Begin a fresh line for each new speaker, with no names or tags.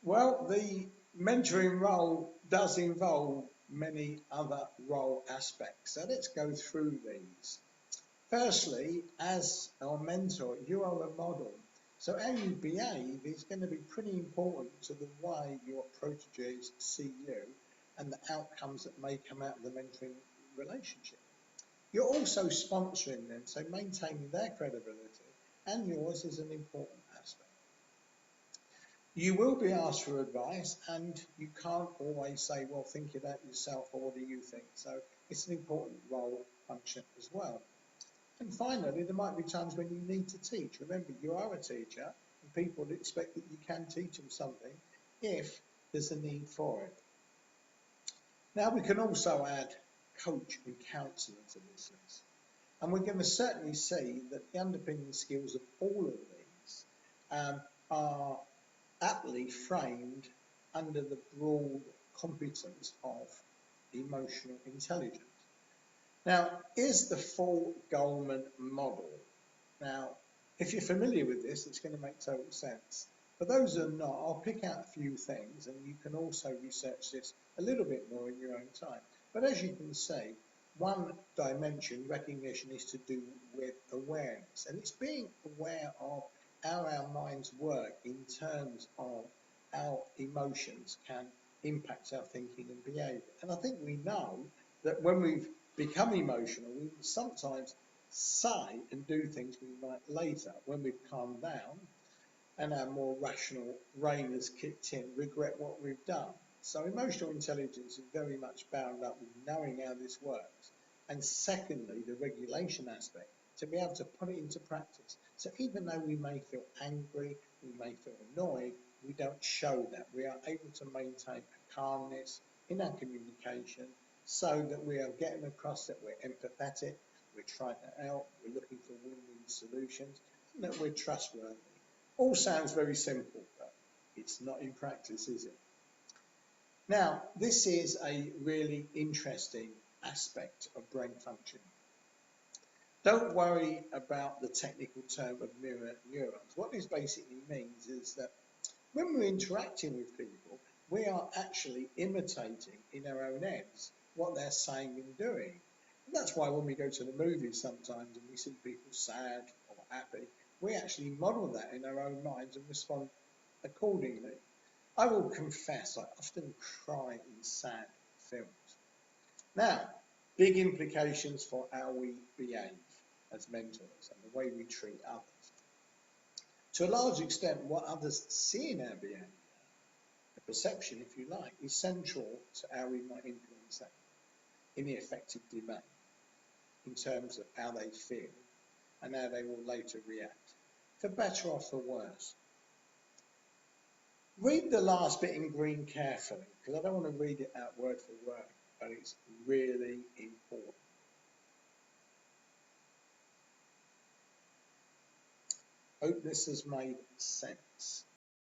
Well, the mentoring role does involve many other role aspects. So let's go through these. Firstly, as our mentor, you are a model. So how you behave is going to be pretty important to the way your proteges see you and the outcomes that may come out of the mentoring relationship. You're also sponsoring them, so maintaining their credibility and yours is an important aspect. You will be asked for advice, and you can't always say, well, think of that yourself, or what do you think? So it's an important role function as well. And finally, there might be times when you need to teach. Remember, you are a teacher, and people expect that you can teach them something if there's a need for it. Now, we can also add coach and counsellor to this list. And we're going to certainly see that the underpinning skills of all of these are aptly framed under the broad competence of emotional intelligence. Now, is the full Goleman model? Now, if you're familiar with this, it's going to make total sense. For those who are not, I'll pick out a few things, and you can also research this a little bit more in your own time. But as you can see, one dimension, recognition, is to do with awareness, and it's being aware of how our minds work in terms of how emotions can impact our thinking and behaviour. And I think we know that when we've become emotional, we sometimes say and do things we might later, when we've calmed down and our more rational brain has kicked in, regret what we've done. So emotional intelligence is very much bound up with knowing how this works. And secondly, the regulation aspect, to be able to put it into practice. So even though we may feel angry, we may feel annoyed, we don't show that. We are able to maintain a calmness in our communication so that we are getting across that we're empathetic, we're trying to help, we're looking for win-win solutions, and that we're trustworthy. All sounds very simple, but it's not in practice, is it? Now, this is a really interesting aspect of brain function. Don't worry about the technical term of mirror neurons. What this basically means is that when we're interacting with people, we are actually imitating in our own heads what they're saying and doing. And that's why when we go to the movies sometimes and we see people sad or happy, we actually model that in our own minds and respond accordingly. I will confess I often cry in sad films. Now, big implications for how we behave as mentors and the way we treat others. To a large extent, what others see in our behaviour, the perception, if you like, is central to how we might influence that in the effective domain in terms of how they feel and how they will later react, for better or for worse. Read the last bit in green carefully, because I don't want to read it out word for word, but it's really important. Hope this has made sense.